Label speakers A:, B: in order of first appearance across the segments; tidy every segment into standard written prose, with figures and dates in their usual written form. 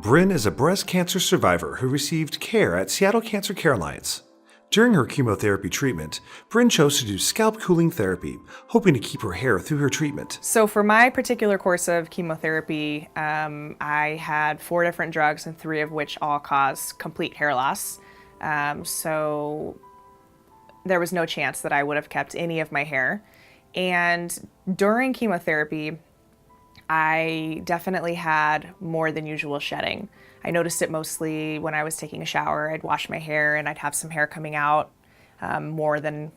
A: Bryn is a breast cancer survivor who received care at Seattle Cancer Care Alliance. During her chemotherapy treatment, Bryn chose to do scalp cooling therapy, hoping to keep her hair through her treatment.
B: So for my particular course of chemotherapy, I had 4 different drugs, and 3 of which all cause complete hair loss. So there was no chance that I would have kept any of my hair. And during chemotherapy, I definitely had more than usual shedding. I noticed it mostly when I was taking a shower. I'd wash my hair and I'd have some hair coming out, more than,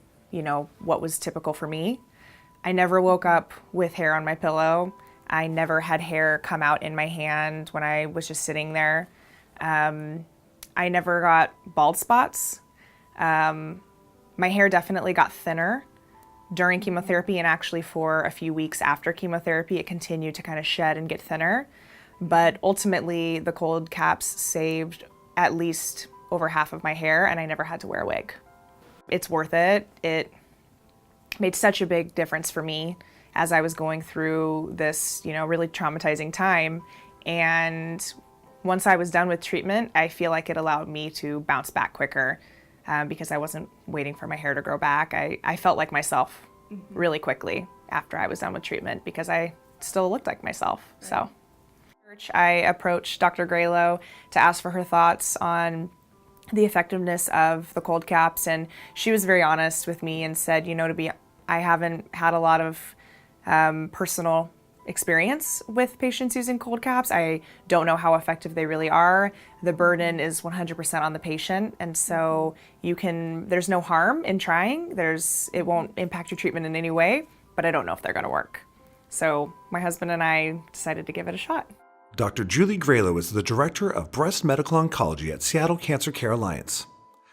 B: what was typical for me. I never woke up with hair on my pillow. I never had hair come out in my hand when I was just sitting there. I never got bald spots. My hair definitely got thinner during chemotherapy, and actually for a few weeks after chemotherapy, it continued to kind of shed and get thinner. But ultimately, the cold caps saved at least over half of my hair, and I never had to wear a wig. It's worth it. It made such a big difference for me as I was going through this, really traumatizing time. And once I was done with treatment, I feel like it allowed me to bounce back quicker. Because I wasn't waiting for my hair to grow back. I felt like myself really quickly after I was done with treatment because I still looked like myself. Right. So I approached Dr. Graylow to ask for her thoughts on the effectiveness of the cold caps, and she was very honest with me and said, I haven't had a lot of personal experience with patients using cold caps. I don't know how effective they really are. The burden is 100% on the patient, and so there's no harm in trying. It won't impact your treatment in any way, but I don't know if they're gonna work. So my husband and I decided to give it a shot.
A: Dr. Julie Graylow is the Director of Breast Medical Oncology at Seattle Cancer Care Alliance.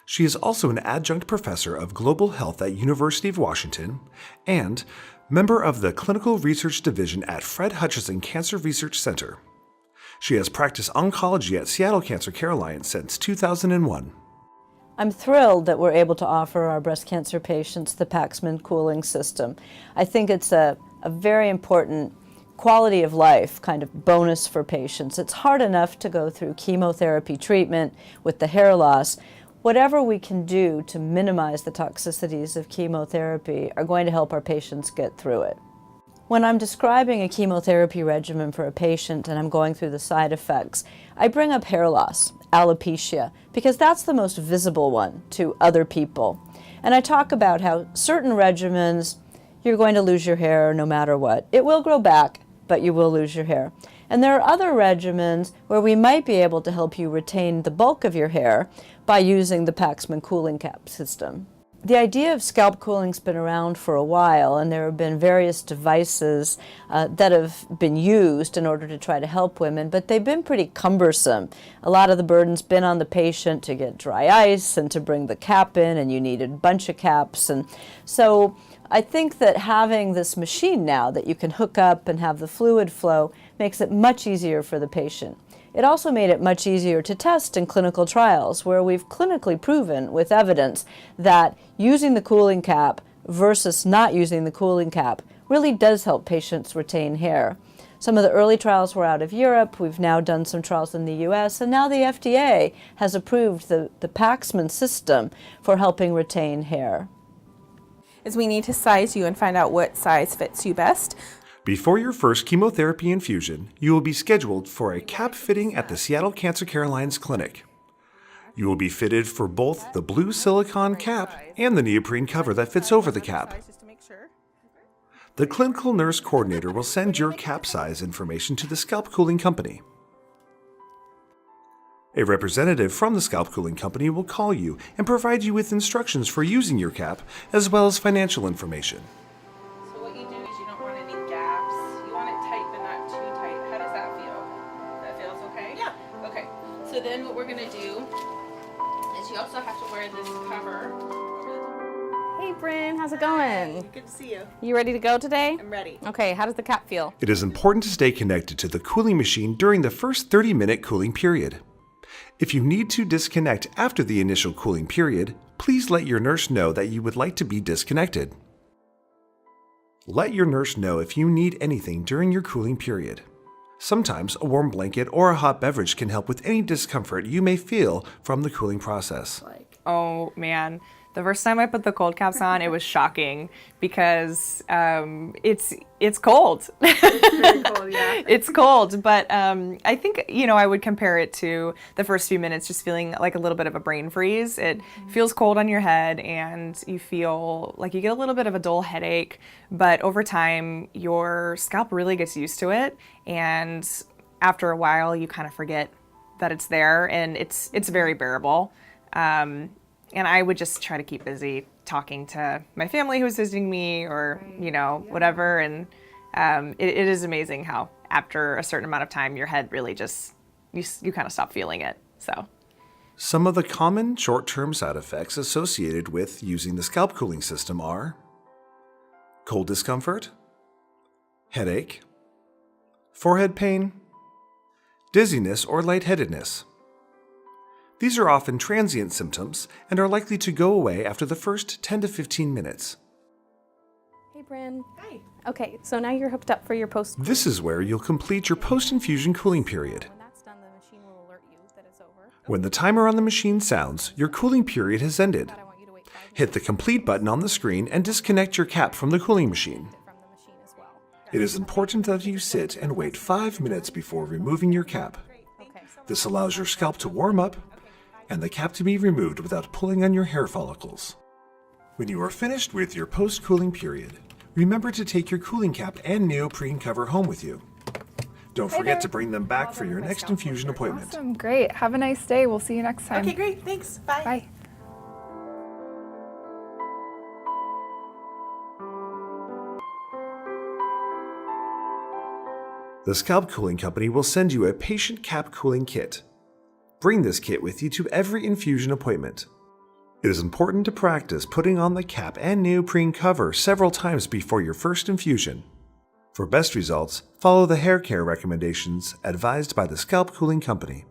A: She is also an adjunct professor of global health at University of Washington and member of the Clinical Research Division at Fred Hutchinson Cancer Research Center. She has practiced oncology at Seattle Cancer Care Alliance since 2001.
C: I'm thrilled that we're able to offer our breast cancer patients the Paxman cooling system. I think it's a very important quality of life kind of bonus for patients. It's hard enough to go through chemotherapy treatment with the hair loss. Whatever we can do to minimize the toxicities of chemotherapy are going to help our patients get through it. When I'm describing a chemotherapy regimen for a patient and I'm going through the side effects, I bring up hair loss, alopecia, because that's the most visible one to other people. And I talk about how certain regimens, you're going to lose your hair no matter what. It will grow back, but you will lose your hair. And there are other regimens where we might be able to help you retain the bulk of your hair by using the Paxman cooling cap system. The idea of scalp cooling's been around for a while, and there have been various devices that have been used in order to try to help women, but they've been pretty cumbersome. A lot of the burden's been on the patient to get dry ice and to bring the cap in, and you needed a bunch of caps. And so I think that having this machine now that you can hook up and have the fluid flow makes it much easier for the patient. It also made it much easier to test in clinical trials where we've clinically proven with evidence that using the cooling cap versus not using the cooling cap really does help patients retain hair. Some of the early trials were out of Europe. We've now done some trials in the US, and now the FDA has approved the Paxman system for helping retain hair.
D: Is we need to size you and find out what size fits you best.
A: Before your first chemotherapy infusion, you will be scheduled for a cap fitting at the Seattle Cancer Care Alliance Clinic. You will be fitted for both the blue silicone cap and the neoprene cover that fits over the cap. The clinical nurse coordinator will send your cap size information to the scalp cooling company. A representative from the scalp cooling company will call you and provide you with instructions for using your cap, as well as financial information.
D: So what you do is you don't want any gaps. You want it tight but not too tight. How does that feel? That feels okay? Yeah. Okay. So then what we're going to do is you also have to wear this cover.
E: Hey Bryn, how's it going?
D: Good to see you.
E: You ready to go today?
D: I'm ready.
E: Okay, how does the cap feel?
A: It is important to stay connected to the cooling machine during the first 30-minute cooling period. If you need to disconnect after the initial cooling period, please let your nurse know that you would like to be disconnected. Let your nurse know if you need anything during your cooling period. Sometimes a warm blanket or a hot beverage can help with any discomfort you may feel from the cooling process.
B: Oh man, the first time I put the cold caps on, it was shocking because it's cold.
F: It's very cold, yeah.
B: It's cold, but I think, I would compare it to the first few minutes just feeling like a little bit of a brain freeze. It feels cold on your head and you feel like you get a little bit of a dull headache, but over time your scalp really gets used to it, and after a while you kind of forget that it's there, and it's very bearable. And I would just try to keep busy talking to my family who's visiting me, or, whatever. And it is amazing how after a certain amount of time, your head really just, you kind of stop feeling it. So
A: Some of the common short-term side effects associated with using the scalp cooling system are cold discomfort, headache, forehead pain, dizziness or lightheadedness. These are often transient symptoms and are likely to go away after the first 10 to 15 minutes.
E: Hey, Bryn.
F: Hi.
E: Okay, so now you're hooked up for your post.
A: This is where you'll complete your post-infusion cooling period.
E: When that's done, the machine will alert you that it's over.
A: When the timer on the machine sounds, your cooling period has ended.
E: But I want you to wait 5 minutes
A: Hit the complete button on the screen and disconnect your cap from the cooling machine.
E: from the machine as well.
A: It is important that you sit and wait 5 minutes before removing your cap.
E: Okay.
A: This allows your scalp to warm up and the cap to be removed without pulling on your hair follicles. When you are finished with your post-cooling period, remember to take your cooling cap and neoprene cover home with you. Don't forget to bring them back for your next infusion appointment.
F: Awesome, great. Have a nice day. We'll see you next time.
B: okay, great. Thanks. Bye.
F: Bye.
A: The Scalp Cooling Company will send you a patient cap cooling kit. Bring this kit with you to every infusion appointment. It is important to practice putting on the cap and neoprene cover several times before your first infusion. For best results, follow the hair care recommendations advised by the Scalp Cooling Company.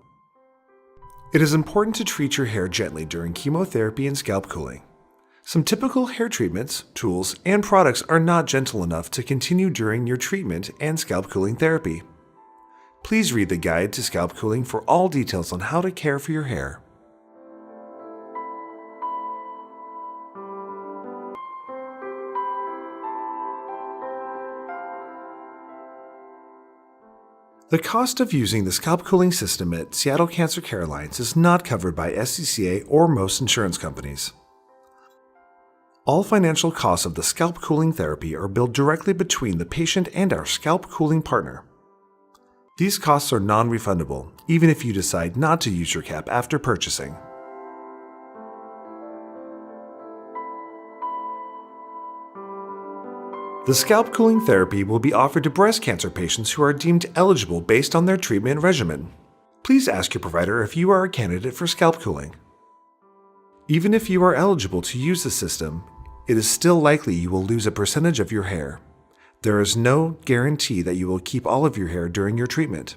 A: It is important to treat your hair gently during chemotherapy and scalp cooling. Some typical hair treatments, tools, and products are not gentle enough to continue during your treatment and scalp cooling therapy. Please read the guide to scalp cooling for all details on how to care for your hair. The cost of using the scalp cooling system at Seattle Cancer Care Alliance is not covered by SCCA or most insurance companies. All financial costs of the scalp cooling therapy are billed directly between the patient and our scalp cooling partner. These costs are non-refundable, even if you decide not to use your cap after purchasing. The scalp cooling therapy will be offered to breast cancer patients who are deemed eligible based on their treatment regimen. Please ask your provider if you are a candidate for scalp cooling. Even if you are eligible to use the system, it is still likely you will lose a percentage of your hair. There is no guarantee that you will keep all of your hair during your treatment.